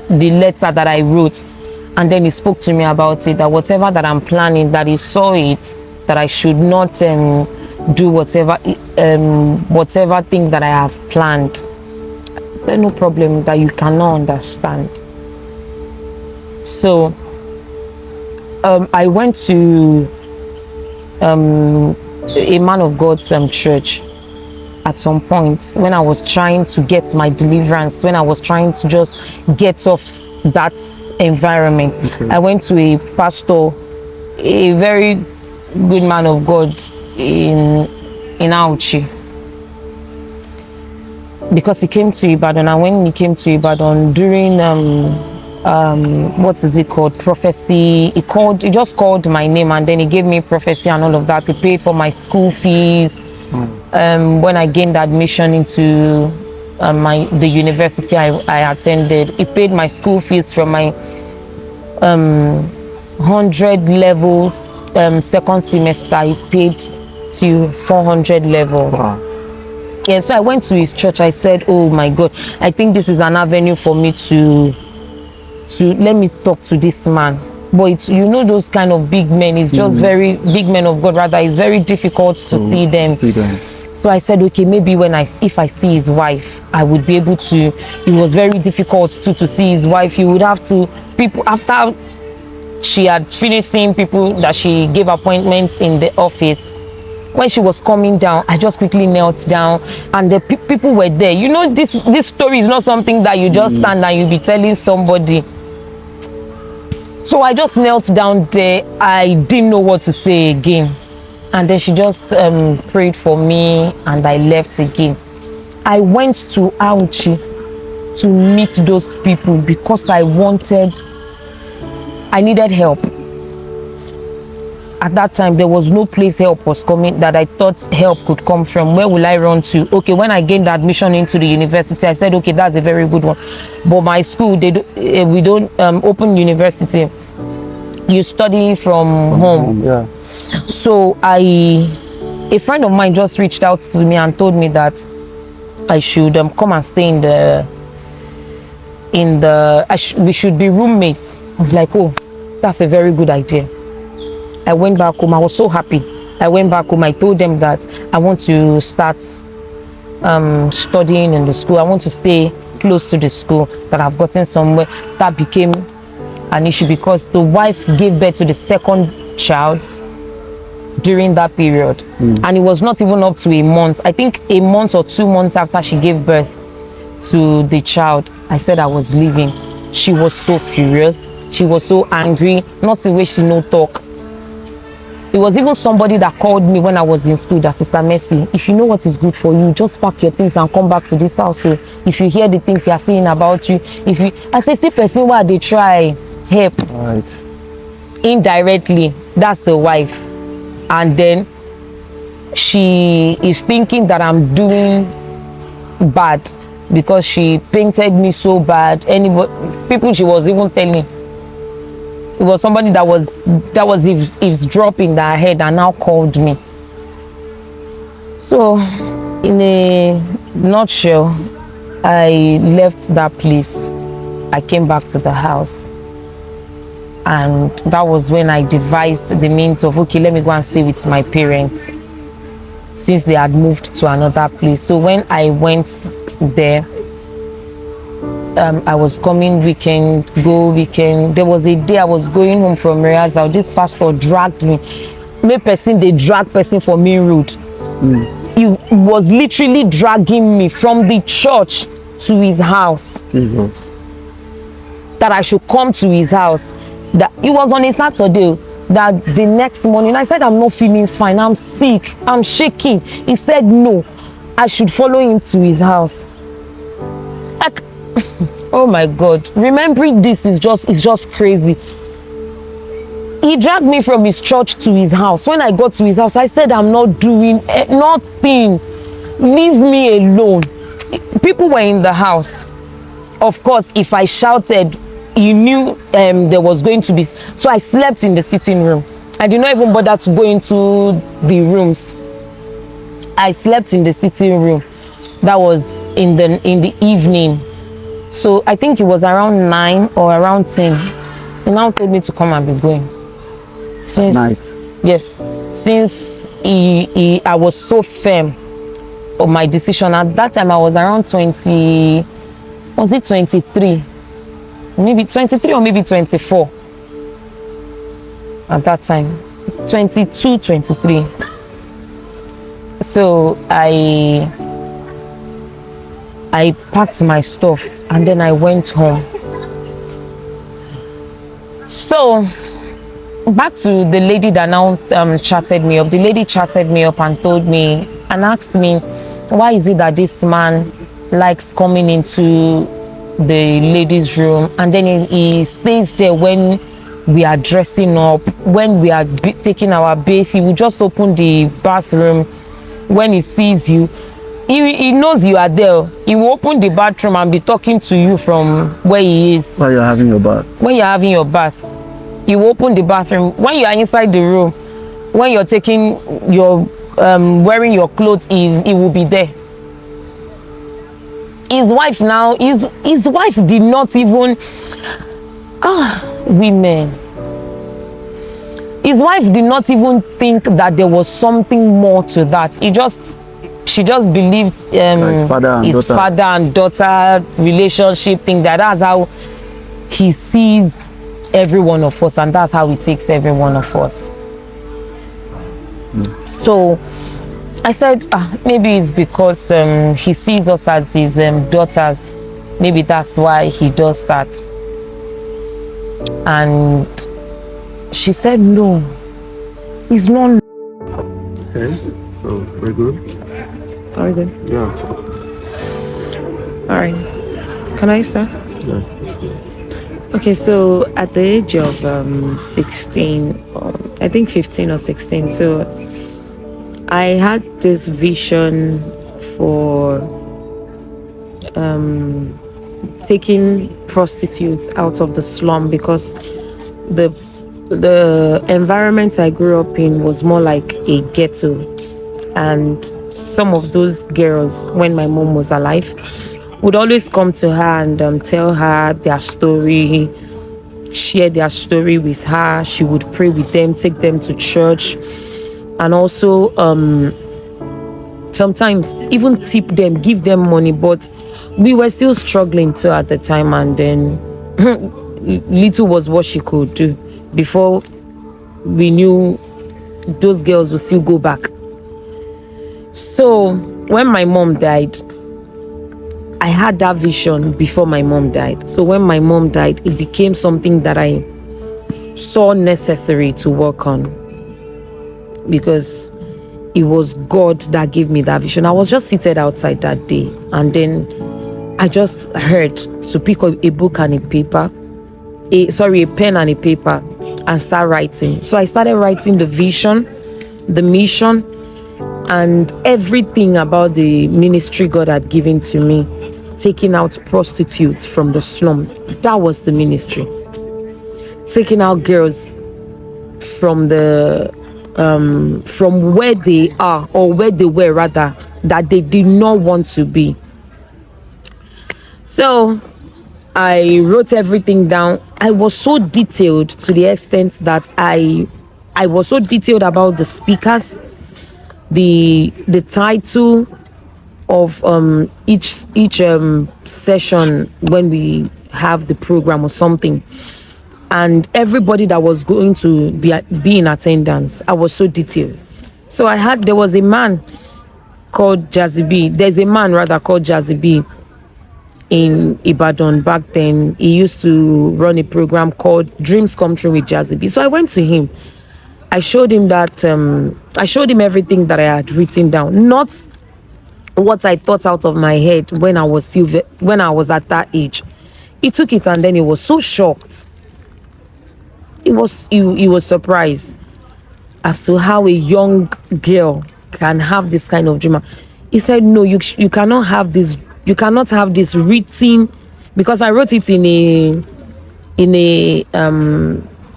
the letter that I wrote, and then he spoke to me about it, that whatever that I'm planning, that he saw it, that I should not do whatever thing that I have planned. I said, no problem, that you cannot understand. So I went to a man of God's church at some point when I was trying to get my deliverance, when I was trying to just get off that environment. Okay. I went to a pastor, a very good man of God in Auchi, because he came to Ibadan. And when he came to Ibadan during what is it called, prophecy, he just called my name, and then he gave me prophecy and all of that. He paid for my school fees. When I gained admission into the university I attended, he paid my school fees from my 100 level second semester. He paid to 400 level. Wow. Yeah, so I went to his church. I said, oh my God, I think this is an avenue for me to let me talk to this man. But it's, you know, those kind of big men, it's just very big men of God, rather, it's very difficult to see them. So I said, okay, maybe if I see his wife, I would be able to. It was very difficult to see his wife. You would have to, people, after she had finished seeing people that she gave appointments in the office, when she was coming down, I just quickly knelt down, and the people were there. You know, this story is not something that you just stand and you be telling somebody. So I just knelt down there. I didn't know what to say again. And then she just prayed for me, and I left again. I went to Auchi to meet those people because I needed help. At that time, there was no place help was coming, that I thought help could come from. Where will I run to? Okay, when I gained admission into the university, I said, okay, that's a very good one. But my school, we don't open university. You study from home. Yeah. So a friend of mine just reached out to me and told me that I should come and stay we should be roommates. I was like, oh, that's a very good idea. I went back home. I was so happy. I went back home. I told them that I want to start studying in the school. I want to stay close to the school, that I've gotten somewhere. That became an issue because the wife gave birth to the second child during that period. And it was not even up to a month. I think a month or 2 months after she gave birth to the child, I said I was leaving. She was so furious. She was so angry. Not the way she no talk. It was even somebody that called me when I was in school, that Sister Mercy, if you know what is good for you, just pack your things and come back to this house. So if you hear the things they are saying about you, I say, see person where they try help. Right. Indirectly, that's the wife. And then she is thinking that I'm doing bad because she painted me so bad. People she was even telling, it was somebody that was eavesdropping that head and now called me. So in a nutshell, I left that place. I came back to the house, and that was when I devised the means of, okay, let me go and stay with my parents, since they had moved to another place. So when I went there, I was coming weekend. There was a day I was going home from rehearsal. This pastor dragged me. They drag person for main road. He was literally dragging me from the church to his house. Jesus. That I should come to his house. That it was on a Saturday. That the next morning I said, I'm not feeling fine. I'm sick. I'm shaking. He said no, I should follow him to his house. Oh my God, remembering this is just crazy. He dragged me from his church to his house. When I got to his house, I said, I'm not doing nothing. Leave me alone. People were in the house. Of course, if I shouted, he knew there was going to be. So I slept in the sitting room. I did not even bother to go into the rooms. I slept in the sitting room. That was in the evening. So I think it was around 9 or around 10. He now told me to come and be going. Since Night. Yes, since I was so firm on my decision. At that time I was around 20, was it 23? Maybe 23 or maybe 24 at that time. 22, 23. So I packed my stuff and then I went home. So back to the lady that now chatted me up. The lady chatted me up and told me and asked me, why is it that this man likes coming into the ladies' room and then he stays there when we are dressing up, when we are taking our bath. He will just open the bathroom. When he sees you, he knows you are there. He will open the bathroom and be talking to you from where he is. While you're having your bath. When you're having your bath, he will open the bathroom. When you are inside the room, when you're taking your wearing your clothes, he will be there. His wife now, his wife did not even women. His wife did not even think that there was something more to that. She just believed his father and daughter relationship thing. That's how he sees every one of us, and that's how he takes every one of us. So I said, maybe it's because he sees us as his daughters. Maybe that's why he does that. And she said, no, it's not. Okay, so we're good. Are we good? Yeah. All right. Can I start? Yeah. Okay, so at the age of 16, I think 15 or 16, so I had this vision for taking prostitutes out of the slum, because the environment I grew up in was more like a ghetto, and some of those girls, when my mom was alive, would always come to her and tell her their story, share their story with her. She would pray with them, take them to church, and also sometimes even tip them, give them money. But we were still struggling too at the time, and then little was what she could do before we knew those girls would still go back. So when my mom died, I had that vision before my mom died. So when my mom died, it became something that I saw necessary to work on, because it was God that gave me that vision. I was just seated outside that day, and then I just heard to pick up a book and a paper, a pen and a paper, and start writing. So I started writing the vision, the mission, and everything about the ministry God had given to me, taking out prostitutes from the slum. That was the ministry. Taking out girls from the from where they are, or where they were rather, that they did not want to be. So I wrote everything down. I was so detailed to the extent that I was so detailed about the speakers, the title of each session when we have the program or something, and everybody that was going to be in attendance. I was so detailed. So there was a man called Jazzy B. There's a man rather called Jazzy B in Ibadan back then. He used to run a program called Dreams Come True with Jazzy B. So I went to him. I showed him that I showed him everything that I had written down, not what I thought out of my head when I was at that age. He took it and then he was so shocked. He was surprised as to how a young girl can have this kind of dream. He said, no, you cannot have this. You cannot have this written, because I wrote it in a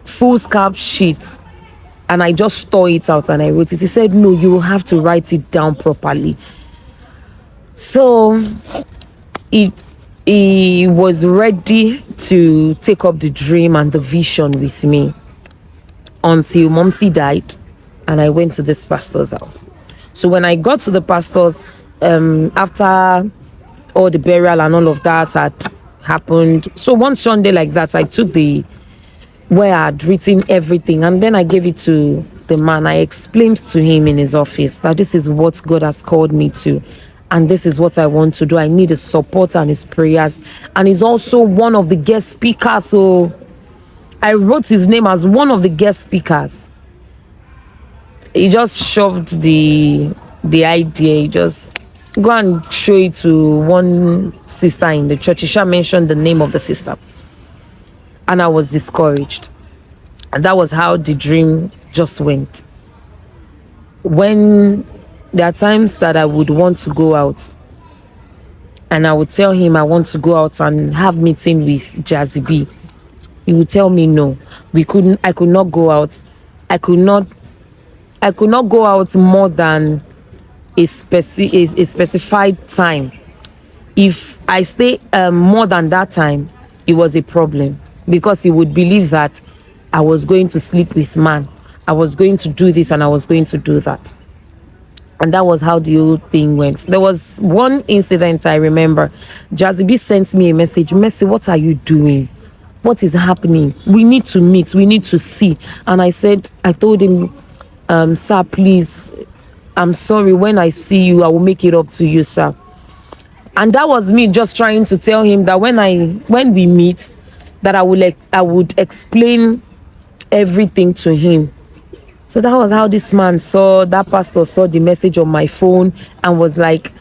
foolscap sheet, and I just tore it out and I wrote it. He said, no, you will have to write it down properly. So he was ready to take up the dream and the vision with me until Momsy died and I went to this pastor's house. So when I got to the pastor's, after all the burial and all of that had happened, so one Sunday like that, I took the where I had written everything and then I gave it to the man. I explained to him in his office that this is what God has called me to and this is what I want to do. I need his support and his prayers, and he's also one of the guest speakers, so I wrote his name as one of the guest speakers. He just shoved the idea. He just go and show it to one sister in the church. Isha mentioned the name of the sister and I was discouraged, and that was how the dream just went. When there are times that I would want to go out and I would tell him I want to go out and have meeting with Jazzy B, he would tell me no, I could not go out. I could not go out more than a specified time. If I stay more than that time, it was a problem, because he would believe that I was going to sleep with man, I was going to do this and I was going to do that. And that was how the whole thing went. There was one incident I remember. Jazzy B sent me a message. Mercy, what are you doing? What is happening? We need to meet. We need to see. And I told him, sir, please, I'm sorry. When I see you, I will make it up to you, sir. And that was me just trying to tell him that when we meet, that I would explain everything to him. So that was how that pastor saw the message on my phone and was like,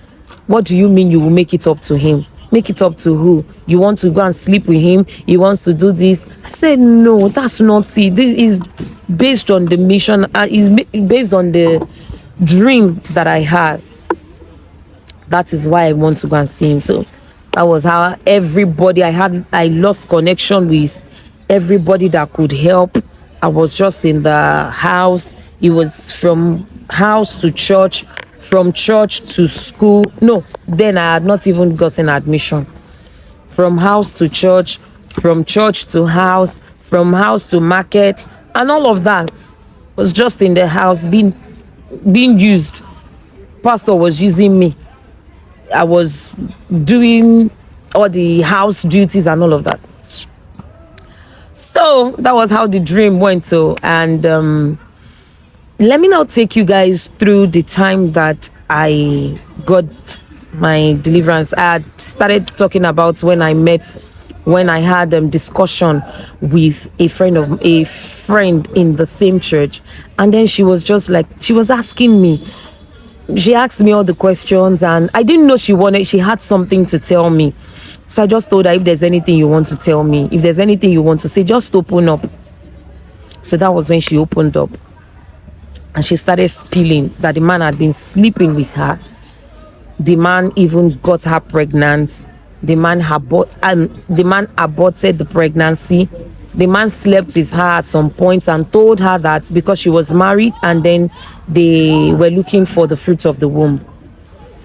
what do you mean you will make it up to him? Make it up to who? You want to go and sleep with him? He wants to do this? I said, no, that's not it. This is based on the mission. Is based on the dream that I had. That is why I want to go and see him. So that was how everybody I lost connection with everybody that could help. I was just in the house. It was from house to church, from church to school. No, then I had not even gotten admission. From house to church, from church to house, from house to market, and all of that was just in the house being used. Pastor was using me. I was doing all the house duties and all of that. So that was how the dream went to. And let me now take you guys through the time that I got my deliverance. I had started talking about when I had discussion with a friend in the same church, and then she was asking me. She asked me all the questions, and I didn't know she had something to tell me. So I just told her, if there's anything you want to tell me, if there's anything you want to say, just open up. So that was when she opened up. And she started spilling that the man had been sleeping with her. The man even got her pregnant. The man aborted the pregnancy. The man slept with her at some point and told her that because she was married and then they were looking for the fruit of the womb.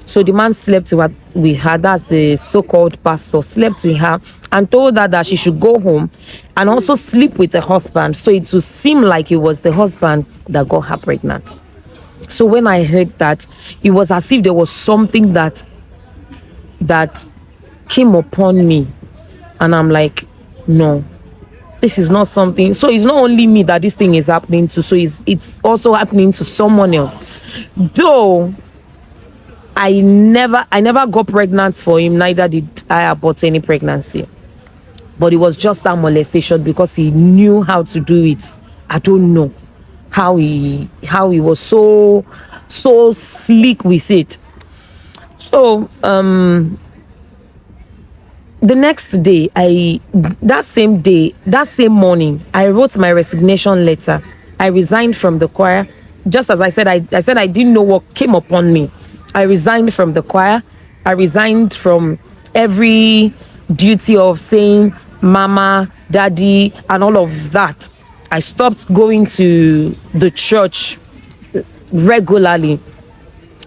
So the man slept with her, that's the so-called pastor, slept with her and told her that she should go home and also sleep with the husband. So it would seem like it was the husband that got her pregnant. So when I heard that, it was as if there was something that came upon me. And I'm like, no, this is not something. So it's not only me that this thing is happening to. So it's also happening to someone else. Though I never got pregnant for him, neither did I abort any pregnancy. But it was just that molestation because he knew how to do it. I don't know how he was so slick with it. So the next day, that same morning, I wrote my resignation letter. I resigned from the choir. Just as I said I didn't know what came upon me. I resigned from the choir. I resigned from every duty of saying mama, daddy, and all of that. I stopped going to the church regularly.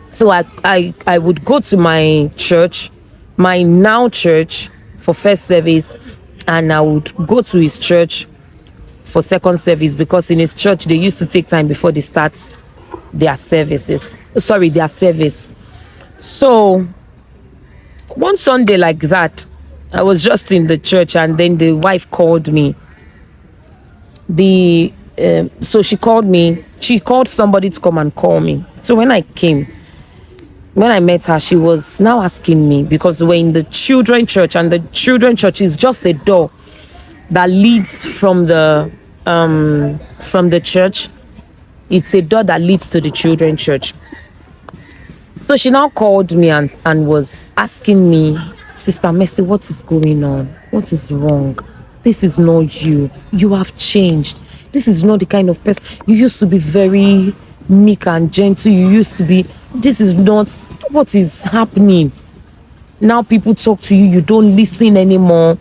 So I would go to my church, my now church, for first service, and I would go to his church for second service, because in his church they used to take time before they start their services. Sorry, their service. So one Sunday like that, I was just in the church, and then the wife called me. So she called me. She called somebody to come and call me. So when I met her, she was now asking me, because we're in the children church, and the children church is just a door that leads from the church. It's a door that leads to the children church. So she now called me and was asking me, Sister Mercy, what is going on? What is wrong? This is not you. You have changed. This is not the kind of person. You used to be very meek and gentle. You used to be. This is not. What is happening? Now people talk to you. You don't listen anymore.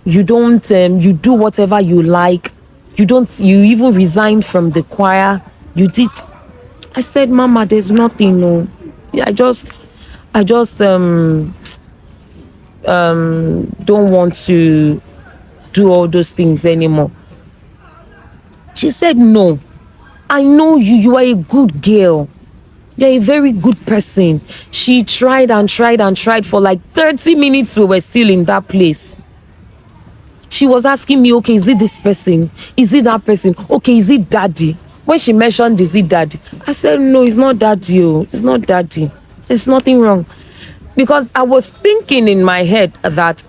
You don't. You do whatever you like. You don't. You even resigned from the choir. You did. I said, Mama, there's nothing. No. I just don't want to do all those things anymore. She said, no, I know you are a good girl. You're a very good person. She tried and tried and tried for like 30 minutes. We were still in that place. She was asking me, okay, is it this person? Is it that person? Okay, is it daddy? When she mentioned, is it daddy? I said, no, it's not daddy. It's not daddy. There's nothing wrong. Because I was thinking in my head that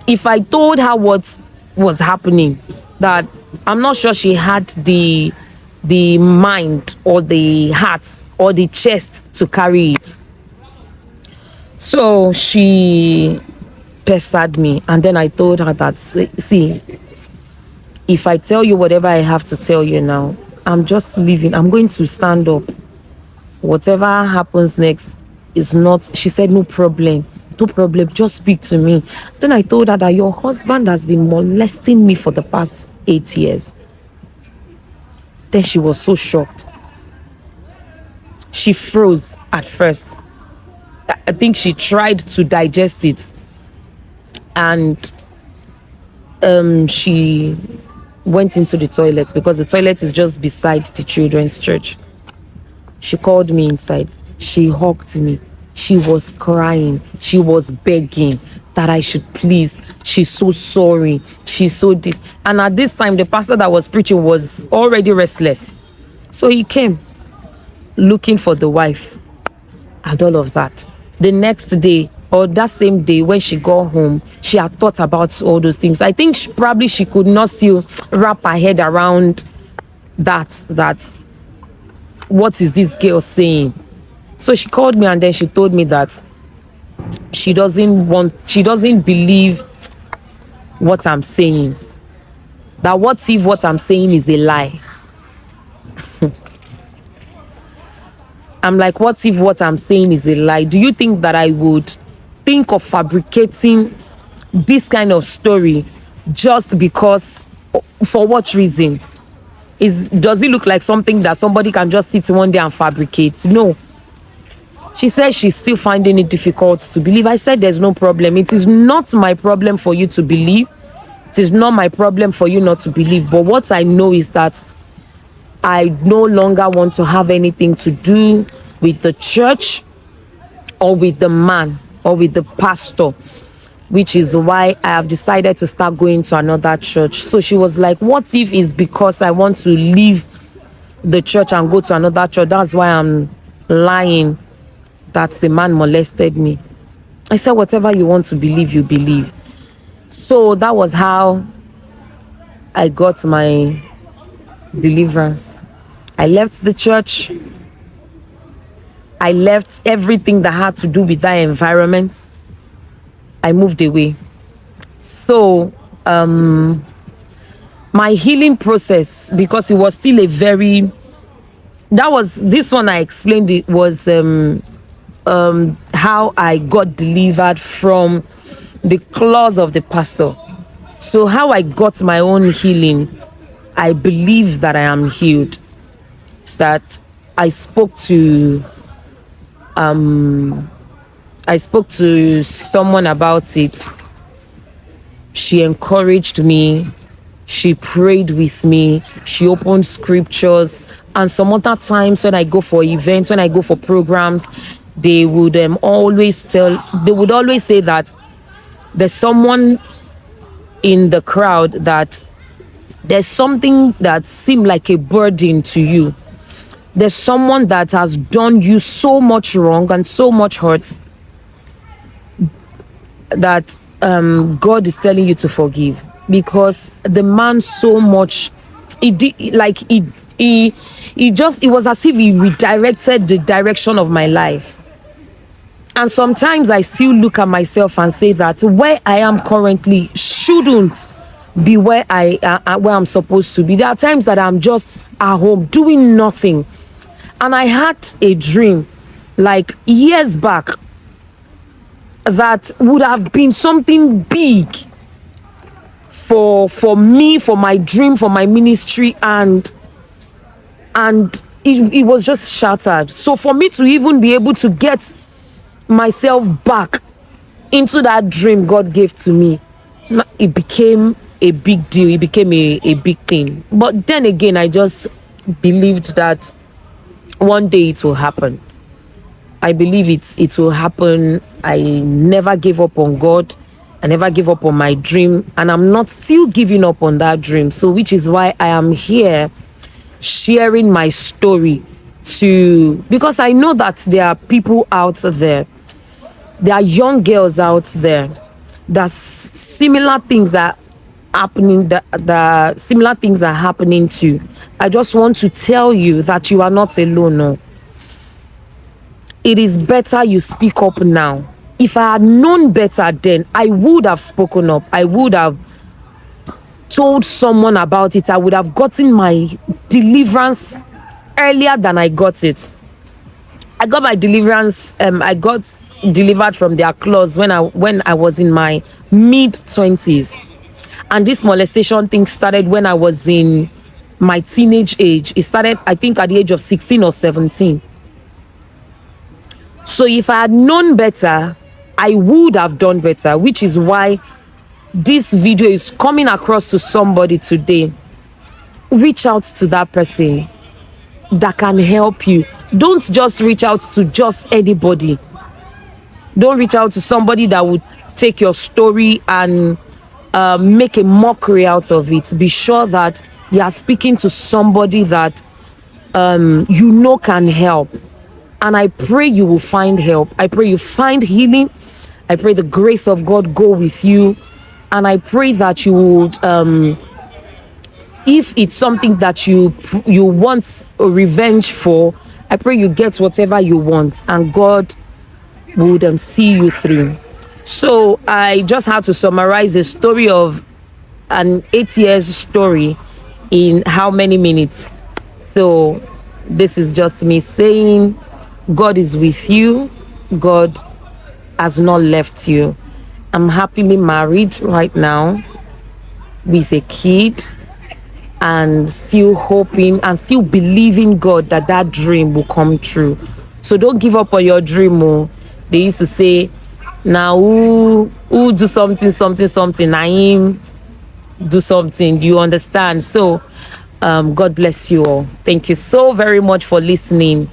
if I told her what was happening, that I'm not sure she had the mind or the heart or the chest to carry it. So she pestered me, and then I told her that, see, if I tell you whatever I have to tell you now, I'm just leaving. I'm going to stand up. Whatever happens next is not. She said, no problem, just speak to me. Then I told her that your husband has been molesting me for the past 8 years. Then she was so shocked. She froze at first. I think she tried to digest it, and she went into the toilet, because the toilet is just beside the children's church. She called me inside. She hugged me. She was crying. She was begging that I should please. She's so sorry. She's so this. And at this time, the pastor that was preaching was already restless. So he came looking for the wife and all of that. The next day, or that same day, when she got home, she had thought about all those things. I think she could not still wrap her head around that what is this girl saying? So she called me, and then she told me that she doesn't believe what I'm saying. That what if what I'm saying is a lie? I'm like, what if what I'm saying is a lie? Do you think that I would think of fabricating this kind of story just because? For what reason? Does it look like something that somebody can just sit one day and fabricate? No. She said she's still finding it difficult to believe. I said, there's no problem. It is not my problem for you to believe. It is not my problem for you not to believe. But what I know is that I no longer want to have anything to do with the church or with the man or with the pastor, which is why I have decided to start going to another church. So she was like, what if it's because I want to leave the church and go to another church? That's why I'm lying that the man molested me. I said, whatever you want to believe, you believe. So that was how I got my deliverance. I left the church. I left everything that had to do with that environment. I moved away. So my healing process, because it was still this one I explained, it was how I got delivered from the claws of the pastor. So how I got my own healing, I believe that I am healed. It's that I spoke to someone about it, She encouraged me. She prayed with me. She opened scriptures. And some other times when I go for events, when I go for programs, they would always say that there's someone in the crowd, that there's something that seemed like a burden to you. There's someone that has done you so much wrong and so much hurt that God is telling you to forgive, because the man so much, it was as if he redirected the direction of my life. And sometimes I still look at myself and say that where I am currently shouldn't be where where I'm supposed to be. There are times that I'm just at home doing nothing, and I had a dream like years back that would have been something big for me, for my dream, for my ministry, and it was just shattered. So for me to even be able to get myself back into that dream God gave to me, it became a big deal. It became a big thing. But then again, I just believed that one day it will happen. I believe it will happen. I never gave up on God. I never gave up on my dream, and I'm not still giving up on that dream. So which is why I am here sharing my story, because I know that there are people out there, there are young girls out there that similar things are happening, that similar things are happening to. I just want to tell you that you are not alone. No. It is better you speak up now. If I had known better then, I would have spoken up. I would have told someone about it. I would have gotten my deliverance earlier than I got it. I got my deliverance. I got delivered from their claws when I was in my mid-20s, and this molestation thing started when I was in my teenage age. It started, I think, at the age of 16 or 17. So if I had known better, I would have done better, which is why this video is coming across to somebody today. Reach out to that person that can help you. Don't just reach out to just anybody. Don't reach out to somebody that would take your story and make a mockery out of it. Be sure that you are speaking to somebody that you know can help. And I pray you will find help. I pray you find healing. I pray the grace of God go with you. And I pray that you would, if it's something that you want a revenge for, I pray you get whatever you want, and God would see you through. So I just had to summarize a story of an 8 years story in how many minutes? So this is just me saying, God is with you. God has not left you. I'm happily married right now with a kid, and still hoping and still believing God that that dream will come true. So don't give up on your dream. Oh. They used to say, now who do something, Naim do something. You understand? So God bless you all. Thank you so very much for listening.